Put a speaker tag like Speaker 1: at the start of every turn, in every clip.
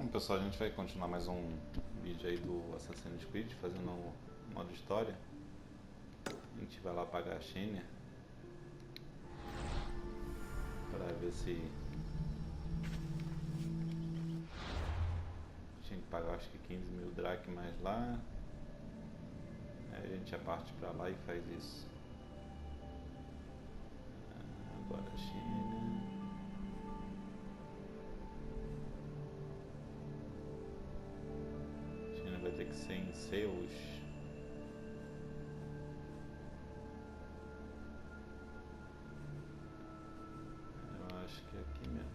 Speaker 1: Bom, pessoal, a gente vai continuar mais um vídeo aí do Assassin's Creed, fazendo o modo história. A gente vai lá pagar a Xenia para ver se... Tinha que pagar acho que 15 mil dracmas lá. Aí a gente já parte para lá e faz isso. Agora a Xenia... Vai ter que ser em seus. Eu acho que é aqui mesmo.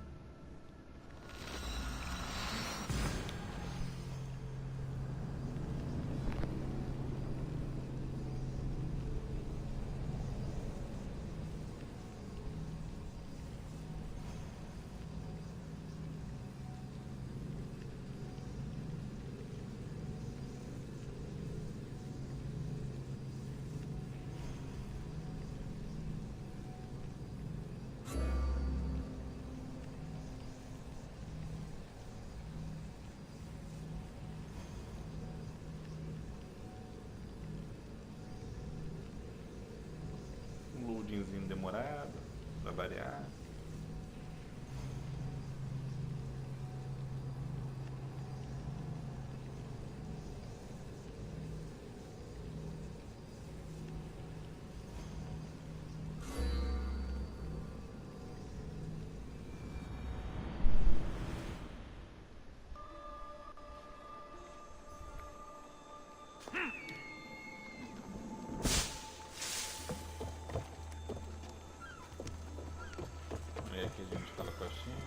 Speaker 1: Loadingzinho demorado, pra variar. Aí aqui a gente fala com a China.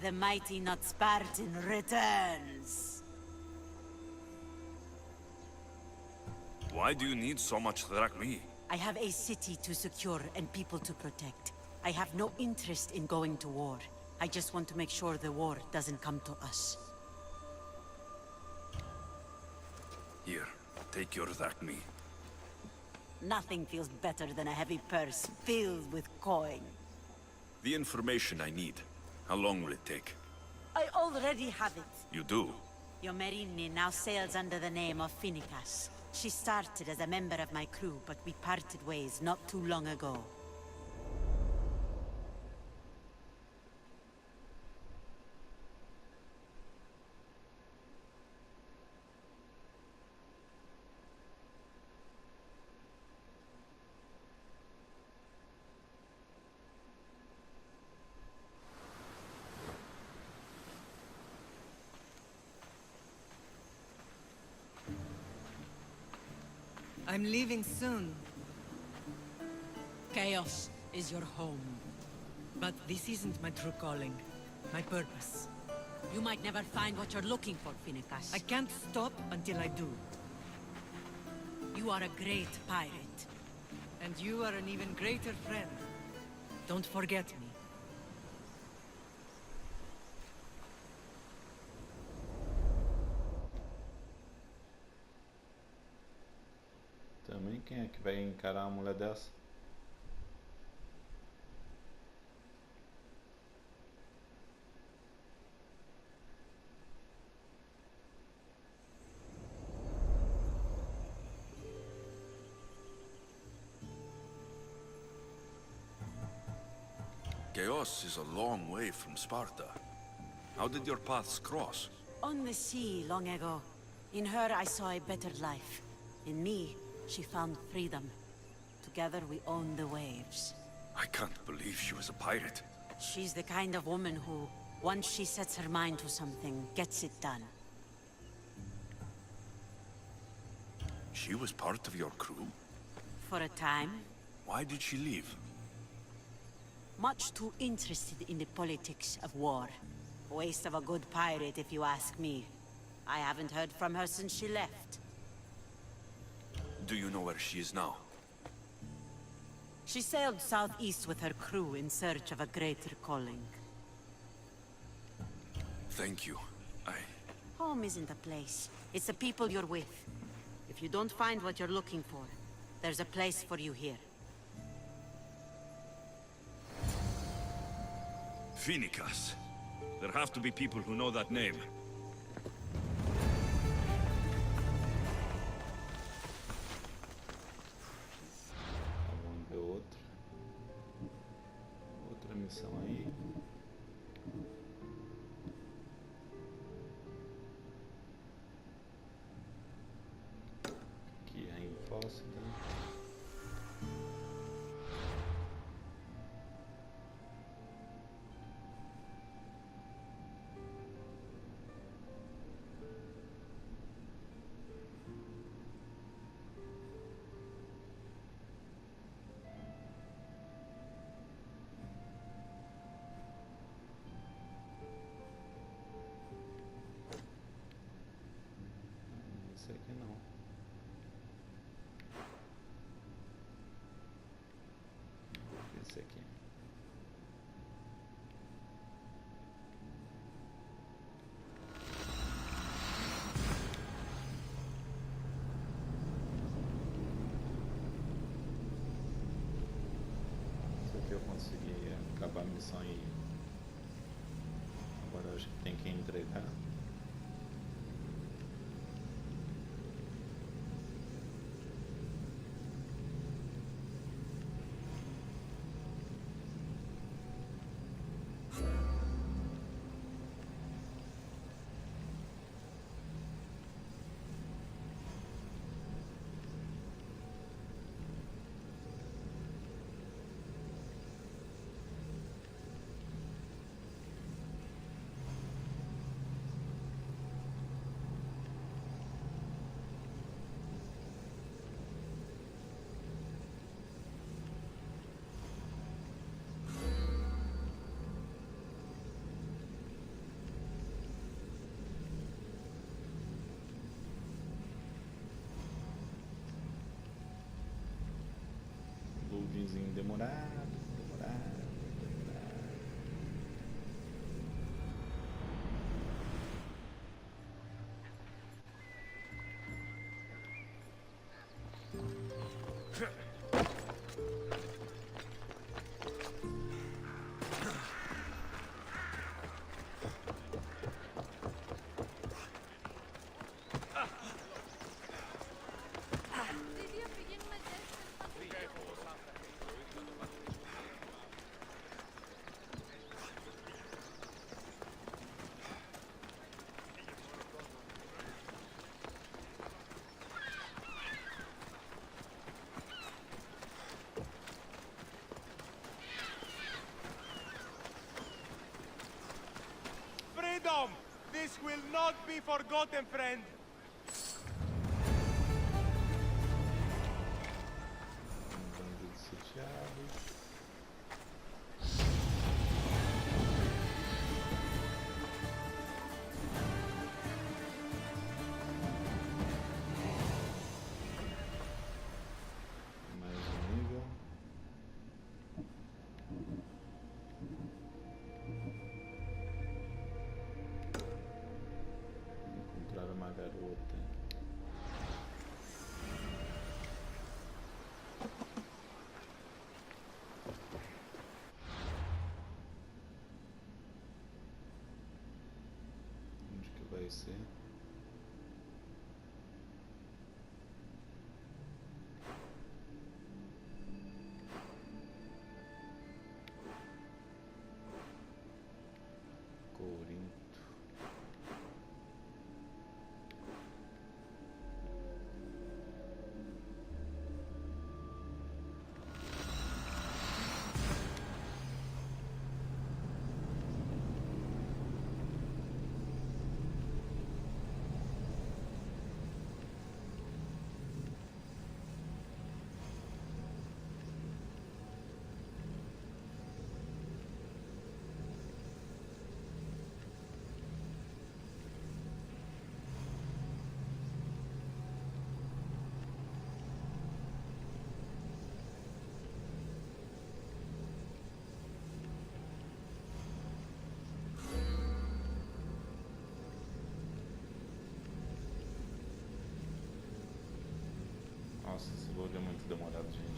Speaker 2: The mighty not Spartan returns.
Speaker 3: Why do you need so much drachmi?
Speaker 2: I have a city to secure and people to protect. I have no interest in going to war. I just want to make sure the war doesn't come to us.
Speaker 3: Here, take your drachmi.
Speaker 2: Nothing feels better than a heavy purse filled with coin.
Speaker 3: The information I need. How long will it take?
Speaker 2: I already have it.
Speaker 3: You do?
Speaker 2: Yomerini now sails under the name of Finicas. She started as a member of my crew, but we parted ways not too long ago.
Speaker 4: I'm leaving soon.
Speaker 2: Chaos is your home.
Speaker 4: But this isn't my true calling. My purpose.
Speaker 2: You might never find what you're looking for, Finicas.
Speaker 4: I can't stop until I do.
Speaker 2: You are a great pirate.
Speaker 4: And you are an even greater friend. Don't forget me.
Speaker 1: Também quem é que vai encarar uma mulher dessa?
Speaker 3: Chaos is a long way from Sparta. How did your paths cross?
Speaker 2: On the sea long ago. In her I saw a better life. In me, she found freedom. Together we own the waves.
Speaker 3: I can't believe she was a pirate.
Speaker 2: She's the kind of woman who, once she sets her mind to something, gets it done.
Speaker 3: She was part of your crew?
Speaker 2: For a time,
Speaker 3: Why did she leave?
Speaker 2: much too interested in the politics of war. Waste of a good pirate, if you ask me. I haven't heard from her since she left.
Speaker 3: Do you know where she is now?
Speaker 2: She sailed southeast with her crew in search of a greater calling.
Speaker 3: Thank you.
Speaker 2: Home isn't a place. It's the people you're with. If you don't find what you're looking for, there's a place for you here.
Speaker 3: Finicas. There have to be people who know that name.
Speaker 1: Vamos ver outra missão aí. Aqui é em Fóssil. Esse aqui não. Esse aqui. Esse aqui eu consegui acabar a missão e agora eu acho que tem que entregar. Loadingzinho demorado.
Speaker 5: Freedom! This will not be forgotten, friend!
Speaker 1: Bandidos sitiados. Mais um nível. Encontrar uma garota. Onde que vai ser? Coríntio. Nossa, esse load é muito demorado, gente.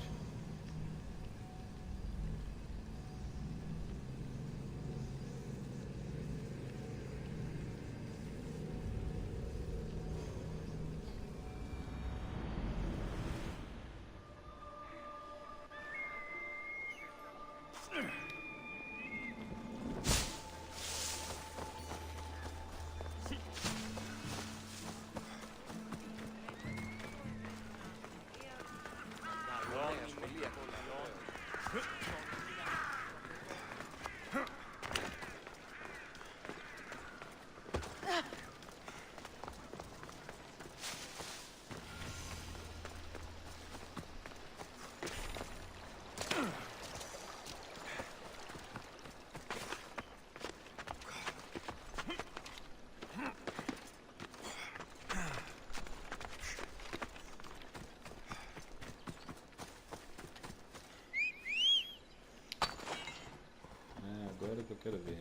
Speaker 1: Agora que eu quero ver.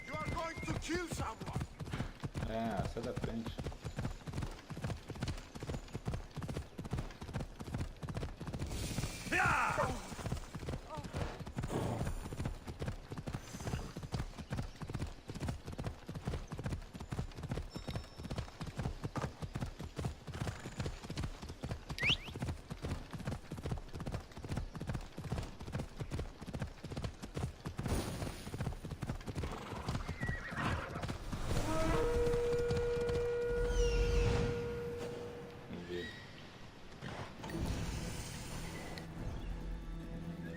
Speaker 5: You are going to kill someone.
Speaker 1: Sai da frente.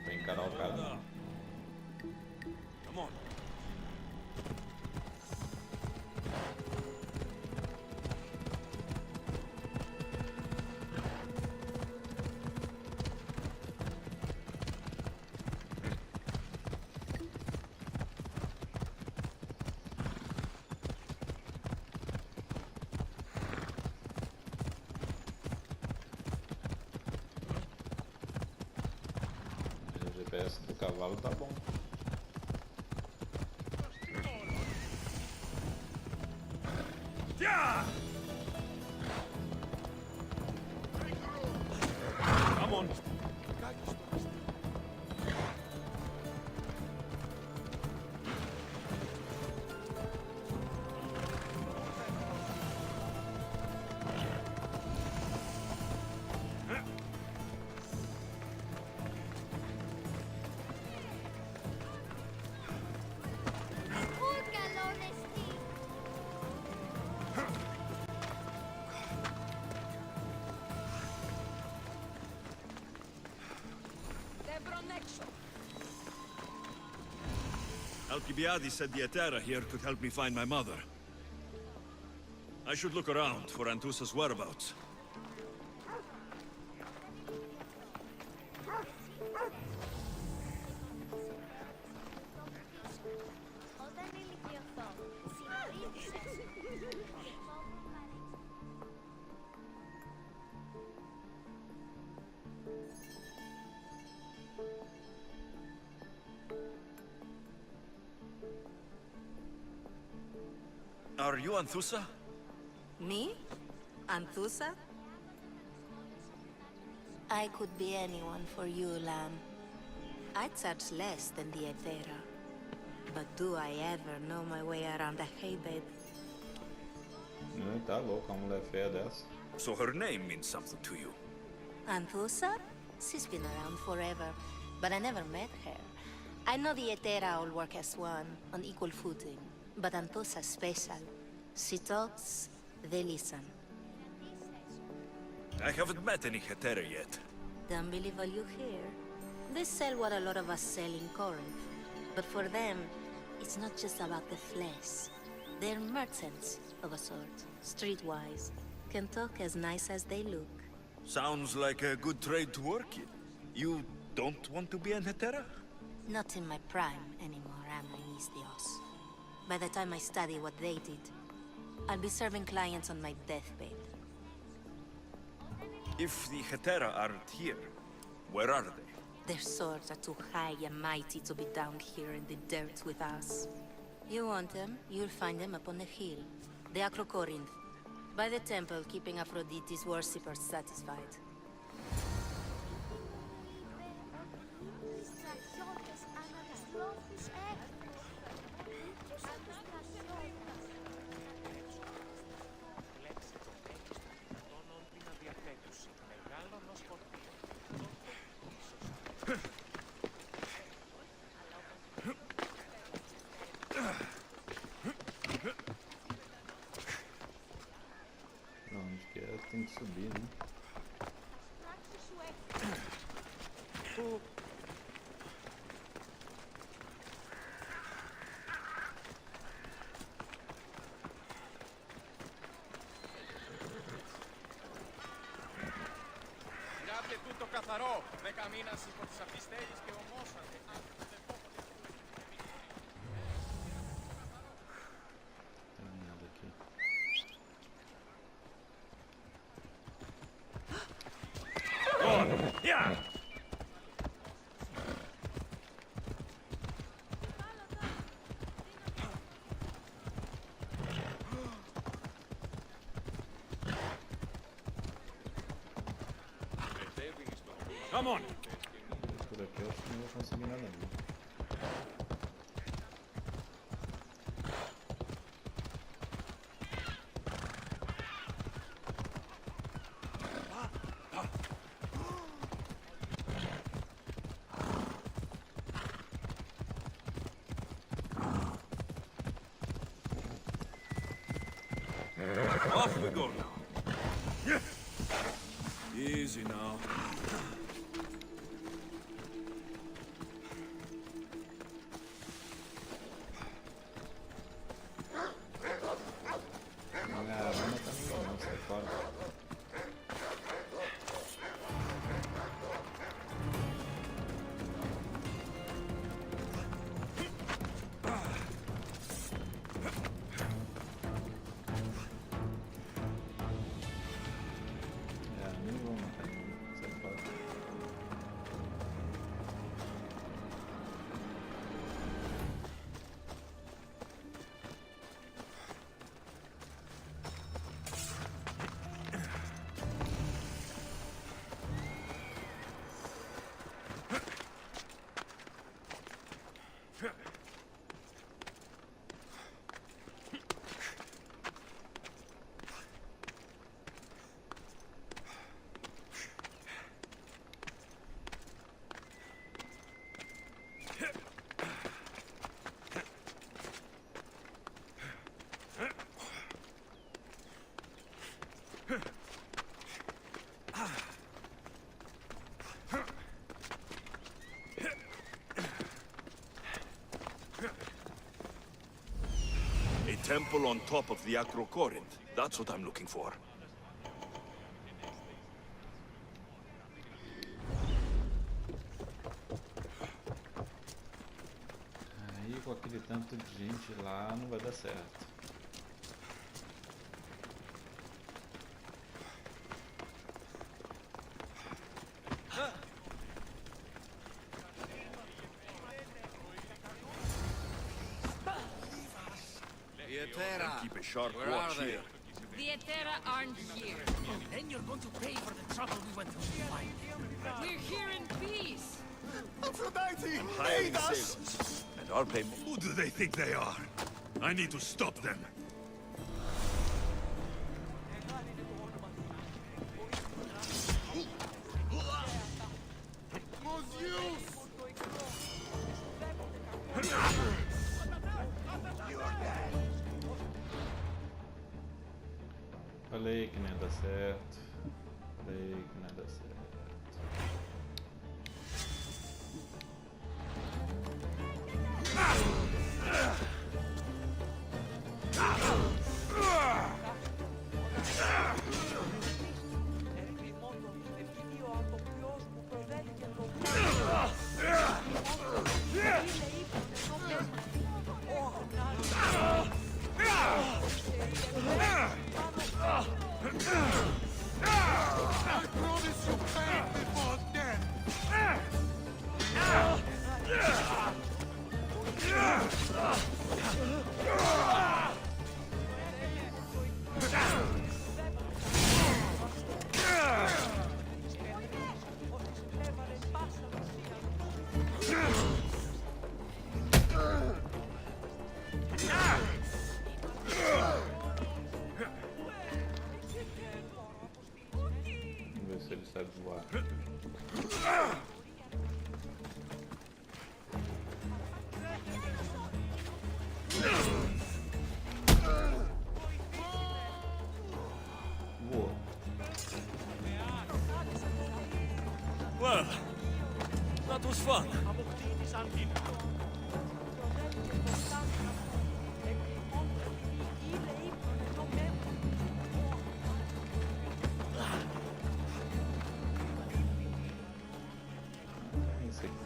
Speaker 1: Encarar o cara.
Speaker 3: Come on.
Speaker 1: O GPS do cavalo tá bom.
Speaker 3: Come on. Alcibiades said the Etera here could help me find my mother. I should look around for Anthousa's whereabouts. Are you Anthousa?
Speaker 6: Me? Anthousa? I could be anyone for you, Lamb. I charge less than the Etera. But do I ever know my way around a hay bed?
Speaker 1: Tá louco, uma mulher feia dessa.
Speaker 3: So her name means something to you.
Speaker 6: Anthousa? She's been around forever, but I never met her. I know the Etera all work as one, on equal footing. But Anthousa's special. She talks, they listen.
Speaker 3: I haven't met any Hetera yet.
Speaker 6: Don't believe all you hear. They sell what a lot of us sell in Corinth. But for them, it's not just about the flesh. They're merchants of a sort, streetwise. Can talk as nice as they look.
Speaker 3: Sounds like a good trade to work in. You don't want to be an Hetera?
Speaker 6: Not in my prime anymore, am I, Misthios? By the time I study what they did, I'll be serving clients on my deathbed.
Speaker 3: If the Hetera aren't here, where are they?
Speaker 6: Their swords are too high and mighty to be down here in the dirt with us. You want them, you'll find them up on the hill. The Corinth. By the temple, keeping Aphrodite's worshippers satisfied.
Speaker 1: Pra onde que é? Tem que subir, né?
Speaker 5: Tirate tutto καθαρό. 10 μήνας υπό τις αφιστέγεις και ομόσατε.
Speaker 1: Tem nada aqui.
Speaker 3: Come on!
Speaker 1: Por aqui eu acho que não vou conseguir nada não.
Speaker 3: Off we go now. Easy now.
Speaker 1: Ah, vai matar ninguém não, sai fora. Nem vão matar ninguém, sai fora.
Speaker 3: A temple on top of the Corinth. That's what I'm looking for.
Speaker 1: Aí com aquele tanto de gente lá não vai dar certo.
Speaker 3: And keep a sharp watch here.
Speaker 7: The Etera aren't here.
Speaker 4: Then you're going to pay for the trouble we went through to find them.
Speaker 7: We're here in peace.
Speaker 5: Aphrodite!
Speaker 3: Hiring
Speaker 5: Aid us!
Speaker 3: sailors. And our payment. Who do they think they are? I need to stop them.
Speaker 5: Mon Zeus!
Speaker 1: Falei que não ia dar certo. Falei que não ia dar certo.
Speaker 5: I promise you, man!
Speaker 1: se ele sabe voar. Voa.
Speaker 3: Well, that was fun.
Speaker 1: Isso aqui tá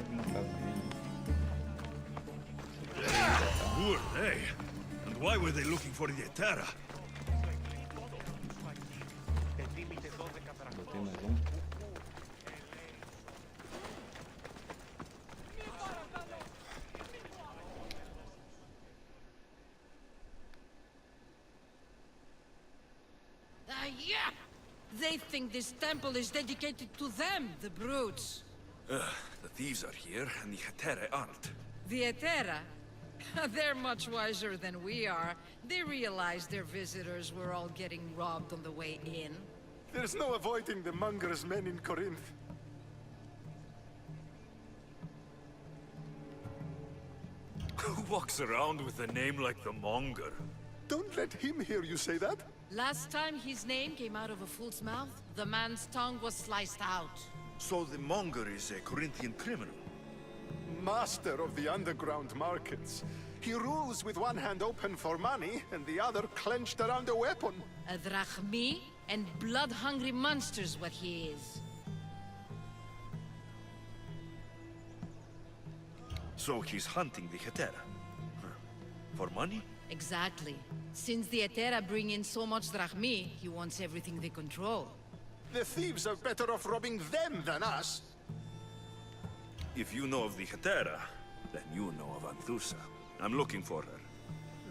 Speaker 1: brincado comigo.
Speaker 3: Who are they? And why were they looking for the Etera?
Speaker 1: Botei mais um.
Speaker 7: Yeah! They think this temple is dedicated to them, the brutes.
Speaker 3: The thieves are here, and the Etera aren't.
Speaker 7: The Etera? They're much wiser than we are. They realized their visitors were all getting robbed on the way in.
Speaker 8: There's no avoiding the monger's men in Corinth.
Speaker 3: Who walks around with a name like the Monger?
Speaker 8: Don't let him hear you say that.
Speaker 7: Last time his name came out of a fool's mouth, the man's tongue was sliced out.
Speaker 3: So the Monger is a Corinthian criminal?
Speaker 8: Master of the underground markets. He rules with one hand open for money and the other clenched around a weapon.
Speaker 7: A drachmi and blood-hungry monster's what he is.
Speaker 3: So he's hunting the Etera? For money?
Speaker 7: Exactly. Since the Etera bring in so much drachmi, he wants everything they control.
Speaker 8: The thieves are better off robbing them than us.
Speaker 3: If you know of the Etera, then you know of Anthousa. I'm looking for her.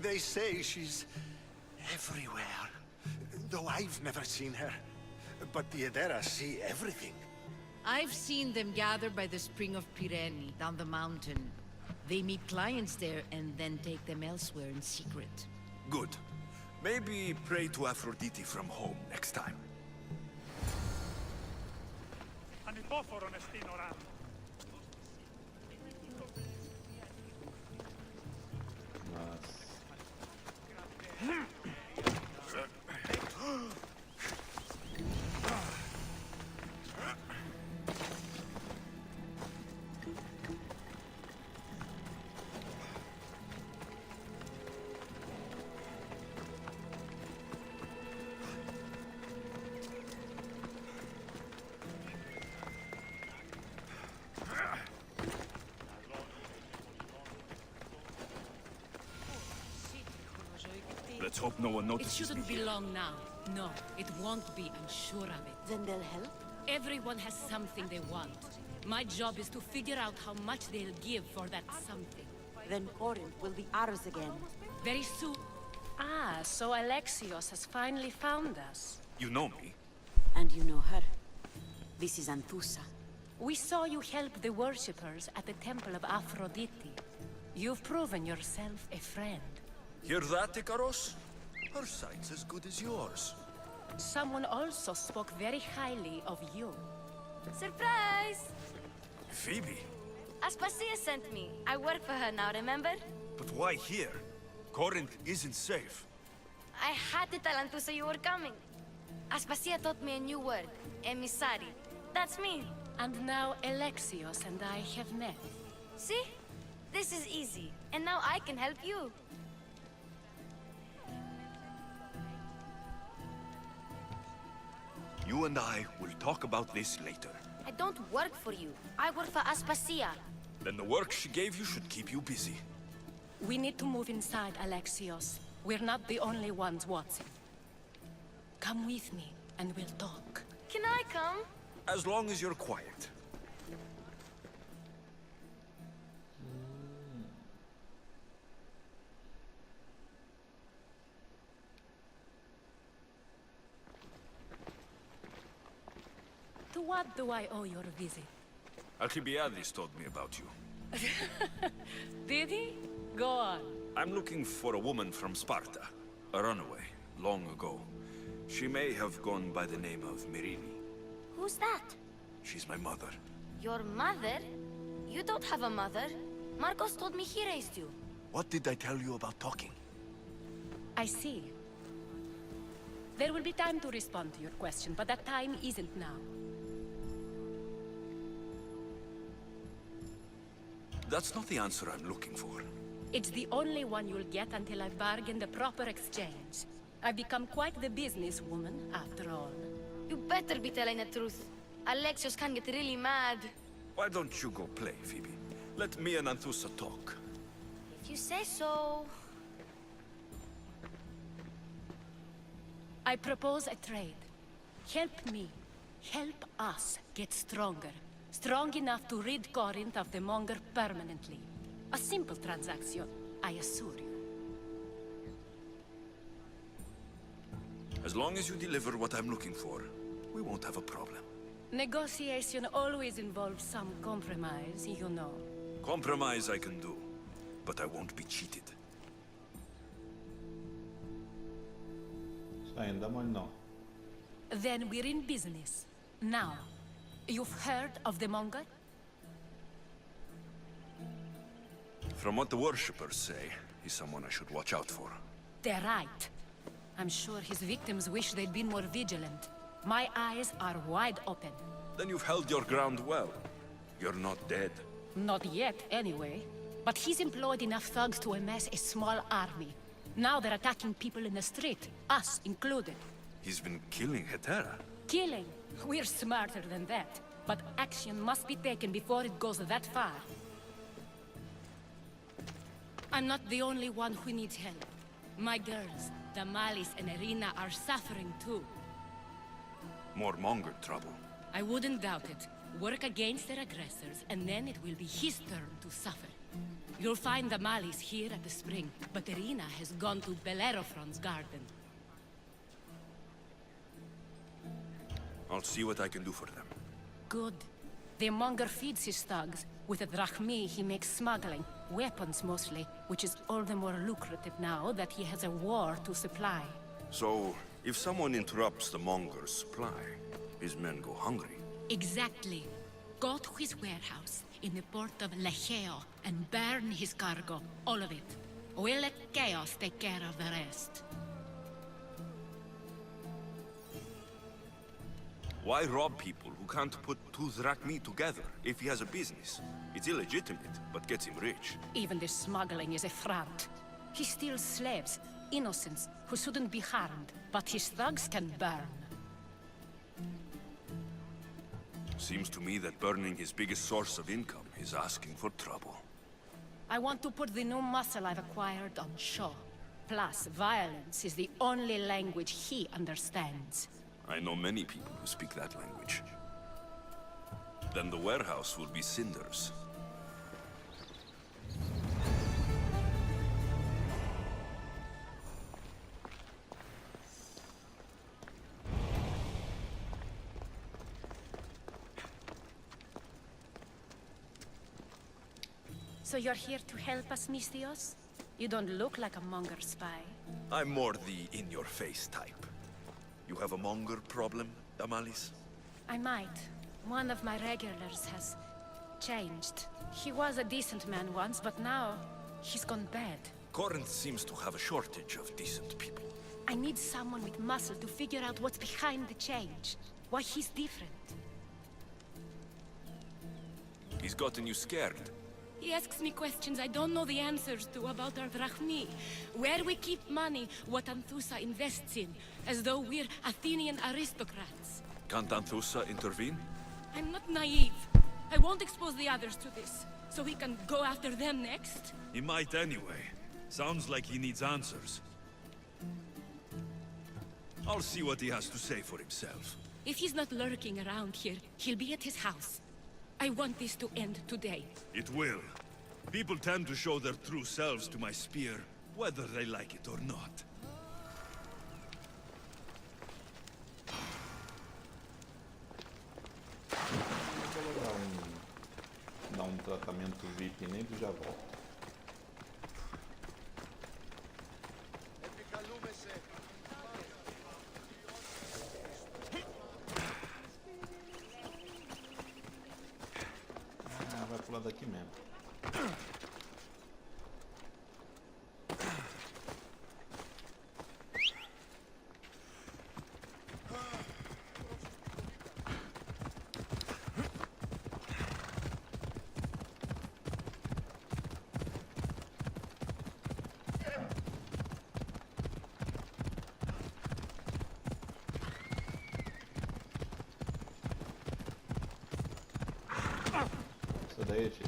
Speaker 8: They say she's everywhere, though I've never seen her. But the Edera see everything.
Speaker 7: I've seen them gather by the spring of Pireni, down the mountain. They meet clients there and then take them elsewhere in secret.
Speaker 3: Good. Maybe pray to Aphrodite from home next time.
Speaker 1: Nossa.
Speaker 3: Let's hope no one
Speaker 7: It
Speaker 3: notices
Speaker 7: shouldn't
Speaker 3: me
Speaker 7: be
Speaker 3: here.
Speaker 7: long now. No, it won't be, I'm sure of it.
Speaker 2: Then they'll help?
Speaker 7: Everyone has something they want. My job is to figure out how much they'll give for that something.
Speaker 2: Then Corinth will be ours again.
Speaker 7: Very soon.
Speaker 9: Ah, so Alexios has finally found us.
Speaker 3: You know me?
Speaker 2: And you know her. This is Anthousa.
Speaker 9: We saw you help the worshippers at the temple of Aphrodite. You've proven yourself a friend.
Speaker 3: Hear that, Ikaros? Her sight's as good as yours.
Speaker 9: Someone also spoke very highly of you.
Speaker 10: Surprise!
Speaker 3: Phoebe?
Speaker 10: Aspasia sent me. I work for her now, remember?
Speaker 3: But why here? Corinth isn't safe.
Speaker 10: I had to tell Anthousa you were coming. Aspasia taught me a new word. Emissary. That's me.
Speaker 9: And now Alexios and I have met.
Speaker 10: See? This is easy. And now I can help you.
Speaker 3: You and I will talk about this later.
Speaker 10: I don't work for you. I work for Aspasia.
Speaker 3: Then the work she gave you should keep you busy.
Speaker 9: We need to move inside, Alexios. We're not the only ones watching. Come with me, and we'll talk.
Speaker 10: Can I come?
Speaker 3: As long as you're quiet.
Speaker 9: To what do I owe your visit?
Speaker 3: Alcibiades told me about you.
Speaker 9: Did he? Go on.
Speaker 3: I'm looking for a woman from Sparta. A runaway, long ago. She may have gone by the name of Myrine.
Speaker 10: Who's that?
Speaker 3: She's my mother.
Speaker 10: Your mother? You don't have a mother. Marcos told me he raised you.
Speaker 3: What did I tell you about talking?
Speaker 9: I see. There will be time to respond to your question, but that time isn't now.
Speaker 3: That's not the answer I'm looking for.
Speaker 9: It's the only one you'll get until I bargain the proper exchange. I've become quite the businesswoman, after all.
Speaker 10: You better be telling the truth. Alexios can get really mad.
Speaker 3: Why don't you go play, Phoebe? Let me and Anthousa talk.
Speaker 10: If you say so.
Speaker 9: I propose a trade. Help me. Help us get stronger. Strong enough to rid Corinth of the Monger permanently. A simple transaction, I assure you.
Speaker 3: As long as you deliver what I'm looking for, we won't have a problem.
Speaker 9: Negotiation always involves some compromise, you know.
Speaker 3: Compromise I can do, but I won't be cheated.
Speaker 1: Isso ainda, mas não.
Speaker 9: Then we're in business. Now, you've heard of the Monger?
Speaker 3: From what the worshippers say, he's someone I should watch out for.
Speaker 9: They're right. I'm sure his victims wish they'd been more vigilant. My eyes are wide open.
Speaker 3: Then you've held your ground well. You're not dead.
Speaker 9: Not yet, anyway. But he's employed enough thugs to amass a small army. Now they're attacking people in the street, us included.
Speaker 3: He's been killing Hetera.
Speaker 9: Killing? We're smarter than that. But action must be taken before it goes that far. I'm not the only one who needs help. My girls, Damalis and Irina, are suffering too.
Speaker 3: More Monger trouble.
Speaker 9: I wouldn't doubt it. Work against their aggressors, and then it will be his turn to suffer. You'll find Damalis here at the spring, but Irina has gone to Bellerophon's garden.
Speaker 3: I'll see what I can do for them.
Speaker 9: Good. The Monger feeds his thugs. With the drachmi, he makes smuggling. Weapons, mostly, which is all the more lucrative now that he has a war to supply.
Speaker 3: So, if someone interrupts the Monger's supply, his men go hungry.
Speaker 9: Exactly. Go to his warehouse in the port of Lecheo and burn his cargo, all of it. We'll let chaos take care of the rest.
Speaker 3: Why rob people who can't put two drachmi together if he has a business? It's illegitimate, but gets him rich.
Speaker 9: Even the smuggling is a front. He steals slaves, innocents, who shouldn't be harmed, but his thugs can burn.
Speaker 3: Seems to me that burning his biggest source of income is asking for trouble.
Speaker 9: I want to put the new muscle I've acquired on show. Plus, violence is the only language he understands.
Speaker 3: I know many people who speak that language. Then the warehouse will be cinders.
Speaker 9: So you're here to help us, Misthios? You don't look like a Monger spy.
Speaker 3: I'm more the in-your-face type. You have a Monger problem, Damalis?
Speaker 9: I might. One of my regulars has changed. He was a decent man once, but now he's gone bad.
Speaker 3: Corinth seems to have a shortage of decent people.
Speaker 9: I need someone with muscle to figure out what's behind the change. Why he's different.
Speaker 3: He's gotten you scared.
Speaker 9: He asks me questions I don't know the answers to about our drachmi. Where we keep money, what Anthousa invests in. As though we're Athenian aristocrats.
Speaker 3: Can't Anthousa intervene?
Speaker 9: I'm not naive. I won't expose the others to this. So he can go after them next?
Speaker 3: He might anyway. Sounds like he needs answers. I'll see what he has to say for himself.
Speaker 9: If he's not lurking around here, he'll be at his house. I want this to end today.
Speaker 3: It will. People tend to show their true selves to my spear, whether they like it or not.
Speaker 1: Vou dar um tratamento VIP nele e já volto. pular daqui mesmo. Isso daí, tio.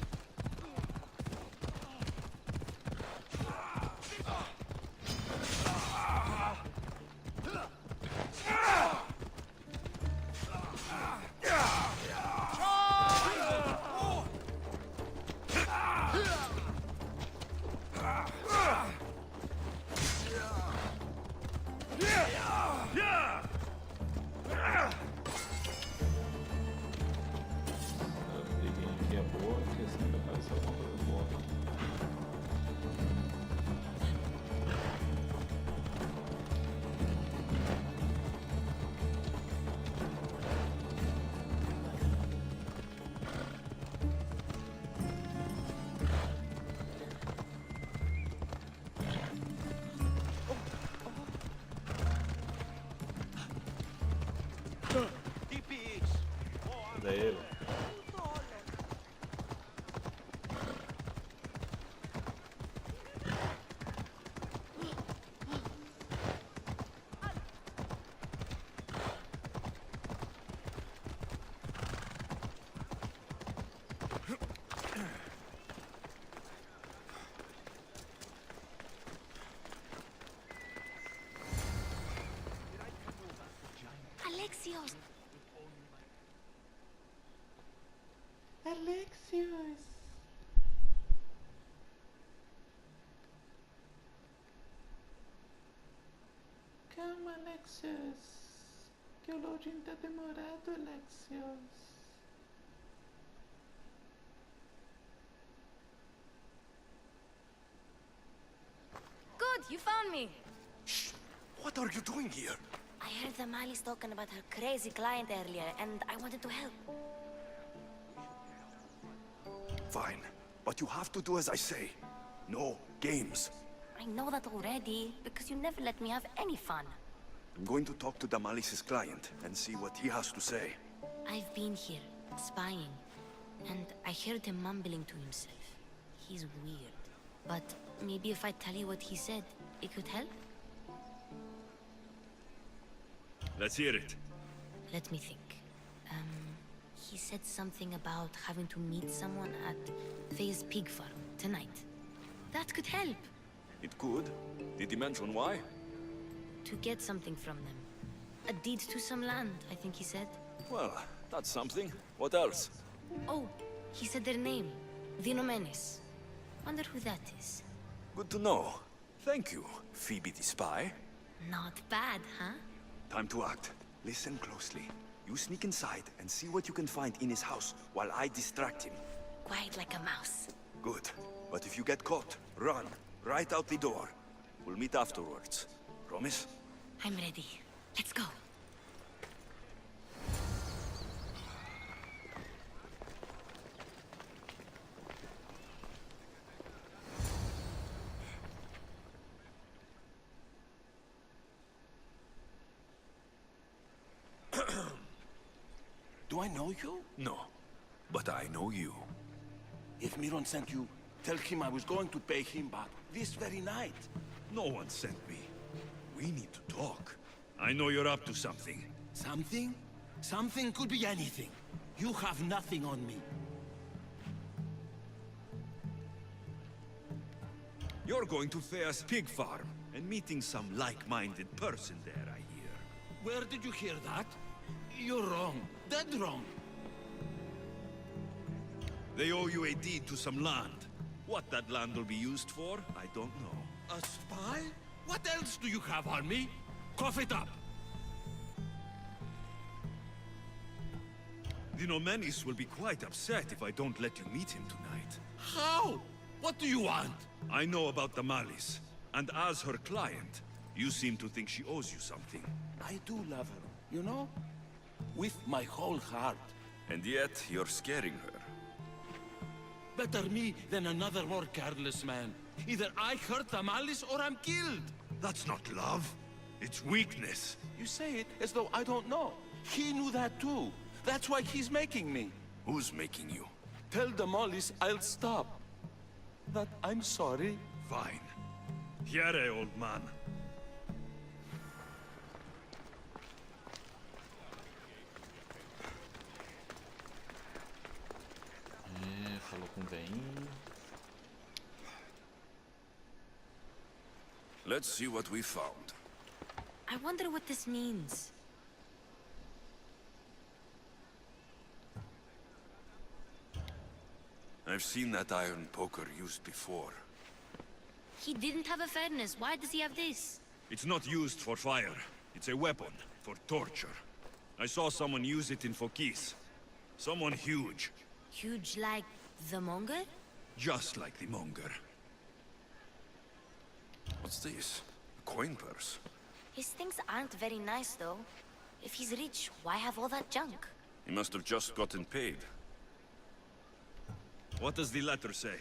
Speaker 1: Daí, velho.
Speaker 6: Alexios!
Speaker 1: Alexios! Calma, Alexios. Que o loading tá demorado, Alexios.
Speaker 10: Good, you found me.
Speaker 8: Shh! What are you doing here?
Speaker 6: I heard the Mali's talking about her crazy client earlier, and I wanted to help.
Speaker 8: Fine, but you have to do as I say. No games.
Speaker 6: I know that already, because you never let me have any fun.
Speaker 8: I'm going to talk to Damalis's client and see what he has to say.
Speaker 6: I've been here, spying, and I heard him mumbling to himself. He's weird. But maybe if I tell you what he said, it could help?
Speaker 3: Let's hear it.
Speaker 6: Let me think. He said something about having to meet someone at Faye's pig farm tonight. That could help.
Speaker 3: It could. Did he mention why?
Speaker 6: To get something from them. A deed to some land, I think he said.
Speaker 3: Well, that's something. What else?
Speaker 6: Oh, he said their name. Vinomenes. Wonder who that is.
Speaker 3: Good to know. Thank you, Phoebe the spy.
Speaker 6: Not bad, huh?
Speaker 8: Time to act. Listen closely. You sneak inside and see what you can find in his house while I distract him.
Speaker 6: Quiet like a mouse.
Speaker 8: Good. But if you get caught, run. Right out the door. We'll meet afterwards. Promise?
Speaker 6: I'm ready. Let's go.
Speaker 11: Do I know you?
Speaker 3: No, but I know you.
Speaker 11: If Miron sent you, tell him I was going to pay him back this very night.
Speaker 3: No one sent me. We need to talk. I know you're up to something.
Speaker 11: Something? Something could be anything. You have nothing on me.
Speaker 3: You're going to Thea's pig farm and meeting some like-minded person there, I hear.
Speaker 11: Where did you hear that? You're wrong. Dead wrong.
Speaker 3: They owe you a deed to some land. What that land will be used for, I don't know.
Speaker 11: A spy? What else do you have on me? Cough it up.
Speaker 3: Vinomenes will be quite upset if I don't let you meet him tonight.
Speaker 11: How? What do you want?
Speaker 3: I know about the Malice, and as her client, you seem to think she owes you something.
Speaker 11: I do love her, you know? With my whole heart.
Speaker 3: And yet, you're scaring her.
Speaker 11: Better me than another more careless man. Either I hurt the malice or I'm killed.
Speaker 3: That's not love. It's weakness.
Speaker 11: You say it as though I don't know. He knew that too. That's why he's making me.
Speaker 3: Who's making you?
Speaker 11: Tell the Mollies I'll stop. That I'm sorry.
Speaker 3: Fine. Here, old man.
Speaker 1: Falou com o velhinho.
Speaker 3: Let's see what we found.
Speaker 10: I wonder what this means.
Speaker 3: I've seen that iron poker used before.
Speaker 10: He didn't have a furnace. Why does he have this?
Speaker 3: It's not used for fire. It's a weapon for torture. I saw someone use it in Fokis. Someone huge.
Speaker 10: Huge like the monger?
Speaker 3: Just like the monger. What's this? A coin purse.
Speaker 10: His things aren't very nice, though. If he's rich, why have all that junk?
Speaker 3: He must have just gotten paid. What does the letter say?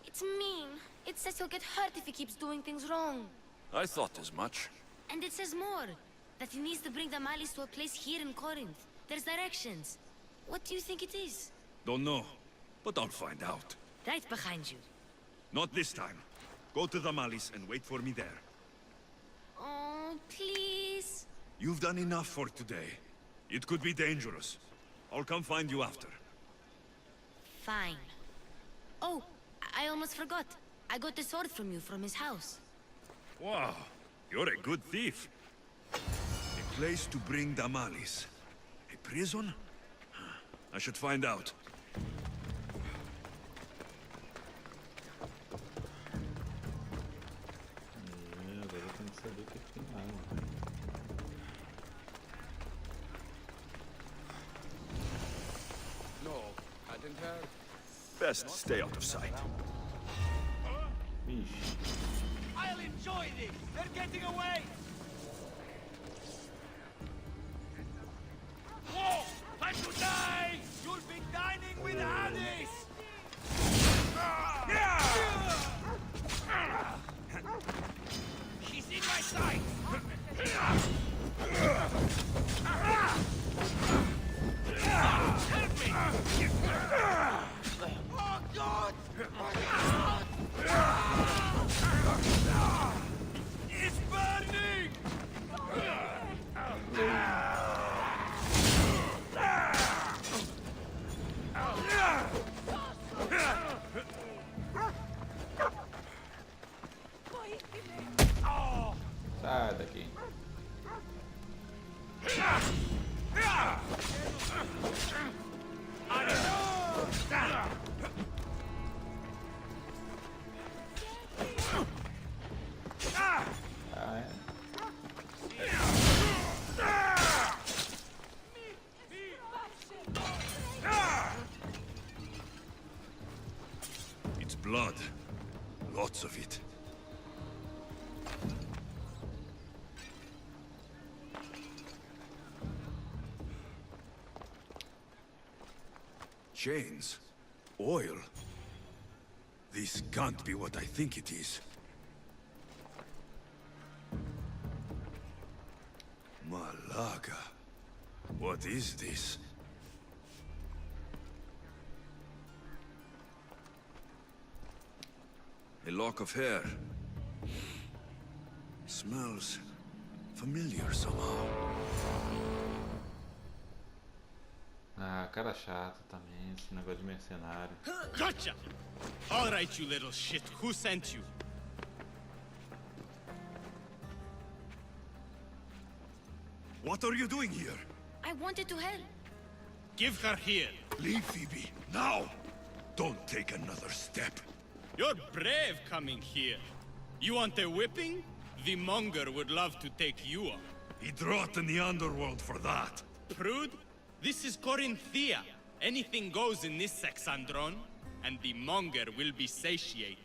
Speaker 10: It's mean. It says he'll get hurt if he keeps doing things wrong.
Speaker 3: I thought as much.
Speaker 10: And it says more. That he needs to bring the malice to a place here in Corinth. There's directions. What do you think it is?
Speaker 3: Don't know, but I'll find out.
Speaker 10: Right behind you.
Speaker 3: Not this time. Go to the malice and wait for me there.
Speaker 10: Oh, please.
Speaker 3: You've done enough for today. It could be dangerous. I'll come find you after.
Speaker 10: Fine. Oh, I almost forgot. I got the sword from you from his house.
Speaker 3: Wow, you're a good thief. A place to bring the malice. A prison? I should find out.
Speaker 1: Agora eu tenho que saber o que tem lá, mano.
Speaker 5: No, hadn't heard.
Speaker 3: Best stay out of sight.
Speaker 1: Ixi.
Speaker 5: I'll enjoy this! They're getting away! Whoa! Time to die! You'll be dining with Hades! He's in my sight! Help me! Oh, God! It's burning!
Speaker 1: Sai daqui. Ah, é.
Speaker 3: It's blood. Lots of it. Chains. Oil. This can't be what I think it is. Malaga. What is this? A lock of hair. Smells familiar somehow.
Speaker 1: Ah, cara chato também, esse negócio de mercenário.
Speaker 5: Gotcha! All right, you little shit. Who sent you?
Speaker 3: What are you doing here?
Speaker 10: I wanted to help.
Speaker 5: Give her here.
Speaker 3: Leave, Phoebe, now! Don't take another step.
Speaker 5: You're brave coming here. You want a whipping? The monger would love to take you on.
Speaker 3: He'd rot in the underworld for that.
Speaker 5: Prude, this is Corinthia. Anything goes in this Sexandron, and the monger will be satiated.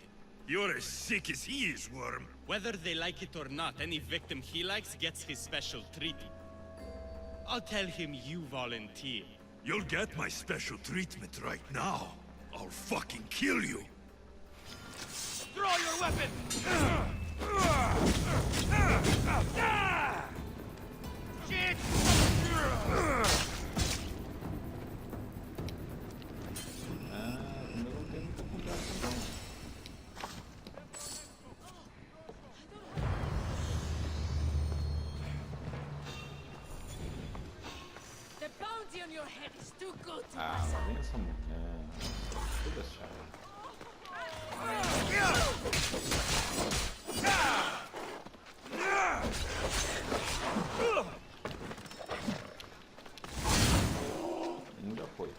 Speaker 3: You're as sick as he is, Worm.
Speaker 5: Whether they like it or not, any victim he likes gets his special treatment. I'll tell him you volunteer.
Speaker 3: You'll get my special treatment right now. I'll fucking kill you!
Speaker 5: Throw your weapon! Shit!
Speaker 1: Ainda não tem muita conversa não.
Speaker 9: The bounty on your head is too good to
Speaker 1: Ah,
Speaker 9: pass
Speaker 1: lá
Speaker 9: up.
Speaker 1: vem essa mulher. Tudo é chato. Ainda foi.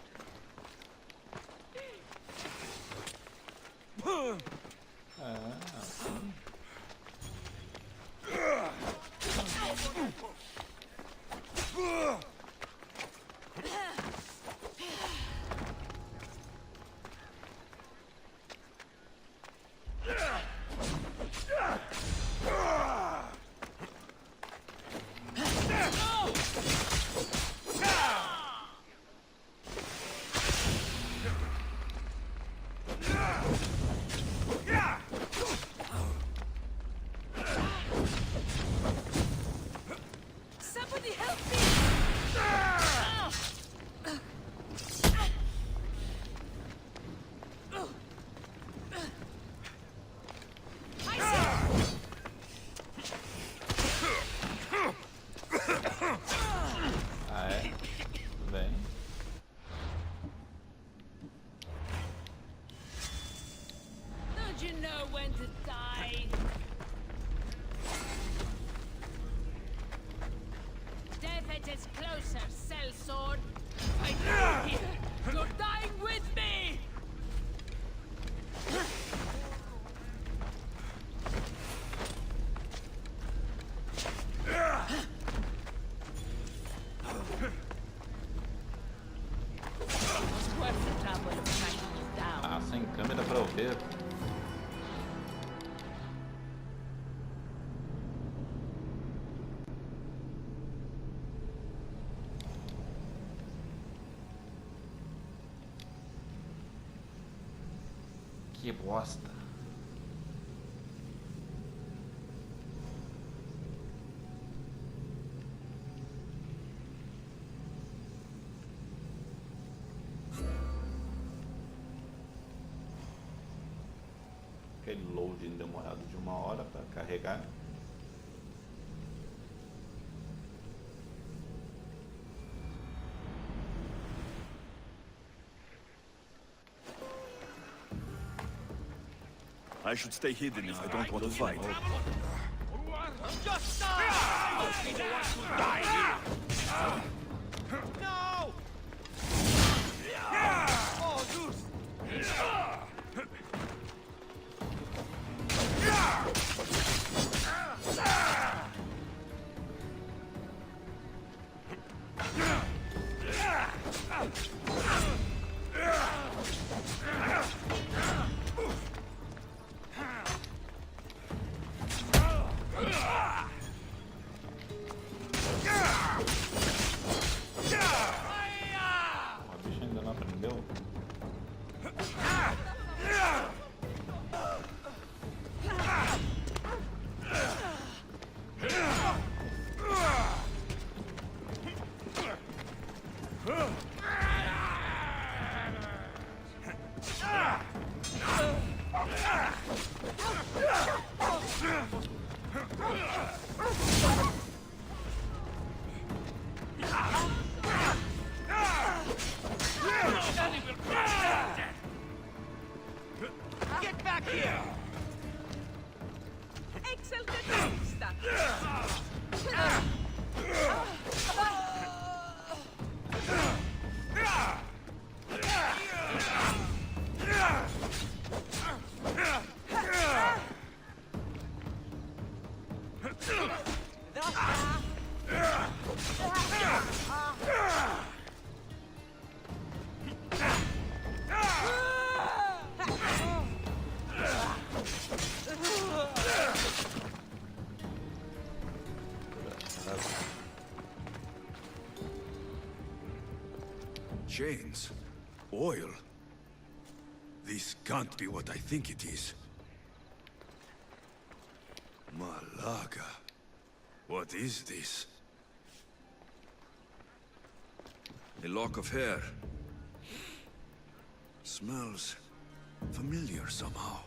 Speaker 9: Somebody help me!
Speaker 1: Ah, é? Tudo bem.
Speaker 9: Don't you know when to die? Death edges closer, sellsword. Fight through here. You're dying with me! It was worth the trouble of tracking you down.
Speaker 1: Ah, sem câmera pra eu ver. Que bosta. Aquele loading demorado de 1 hora para carregar.
Speaker 11: I should stay hidden if I don't want to fight.
Speaker 5: Just stop! I'll be the one to die here! No! Oh, Zeus!
Speaker 1: A bicha ainda não aprendeu.
Speaker 5: Get back here!
Speaker 3: Chains. Oil. This can't be what I think it is. Malaga. What is this? A lock of hair. Smells familiar somehow.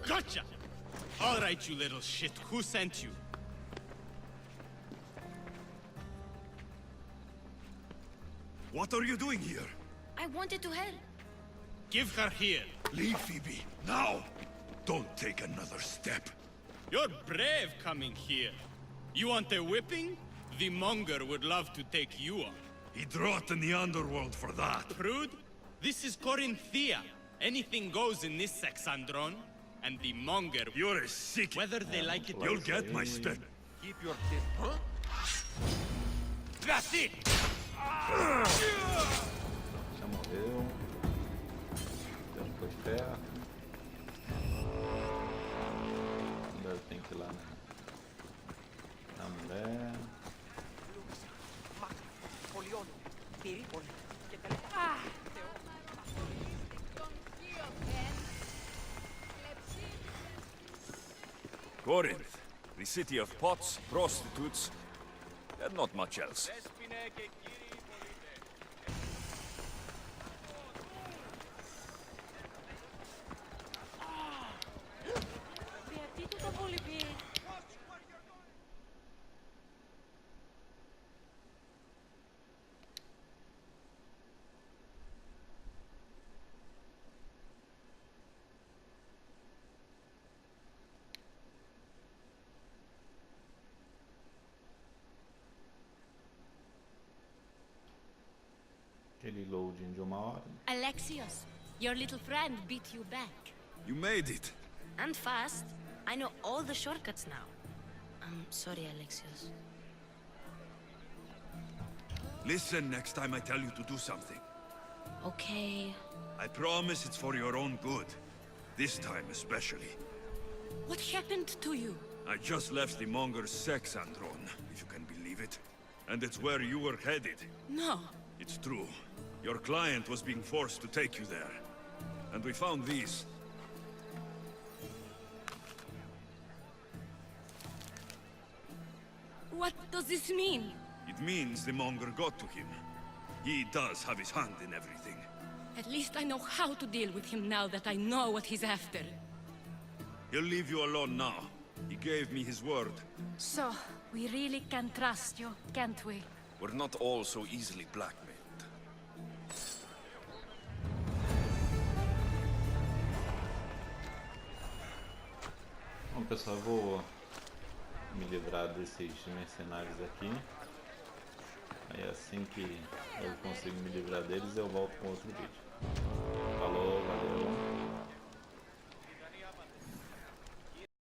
Speaker 5: Gotcha! All right, you little shit. Who sent you?
Speaker 3: What are you doing here?
Speaker 10: I wanted to help.
Speaker 5: Give her here.
Speaker 3: Leave, Phoebe, now! Don't take another step.
Speaker 5: You're brave coming here. You want a whipping? The monger would love to take you on.
Speaker 3: He'd rot in the underworld for that.
Speaker 5: Prude, this is Corinthia. Anything goes in this Sexandron. And the monger...
Speaker 3: You're a sick...
Speaker 5: Whether they like it or
Speaker 3: You'll get my step.
Speaker 5: Keep your tip, huh? That's it!
Speaker 1: Já morreu. Já foi perto. Agora tem que ir lá na mulher.
Speaker 12: Corinth, the city of pots, prostitutes, and not much else.
Speaker 1: Aquele loading de uma hora.
Speaker 9: Alexios, your little friend beat you back.
Speaker 3: You made it.
Speaker 10: And fast. I know all the shortcuts now. I'm sorry, Alexios.
Speaker 3: Listen next time I tell you to do something.
Speaker 10: Okay.
Speaker 3: I promise it's for your own good. This time especially.
Speaker 9: What happened to you?
Speaker 3: I just left the monger's Sexandron, if you can believe it. And it's where you were headed.
Speaker 9: No.
Speaker 3: It's true. Your client was being forced to take you there. And we found these.
Speaker 9: What does this mean?
Speaker 3: It means the monger got to him. He does have his hand in everything.
Speaker 9: At least I know how to deal with him now that I know what he's after.
Speaker 3: He'll leave you alone now. He gave me his word.
Speaker 9: So, we really can trust you, can't we?
Speaker 12: We're not all so easily blackmailed.
Speaker 1: Bom, pessoal, eu vou me livrar desses mercenários aqui. Aí assim que eu consigo me livrar deles, eu volto com outro vídeo.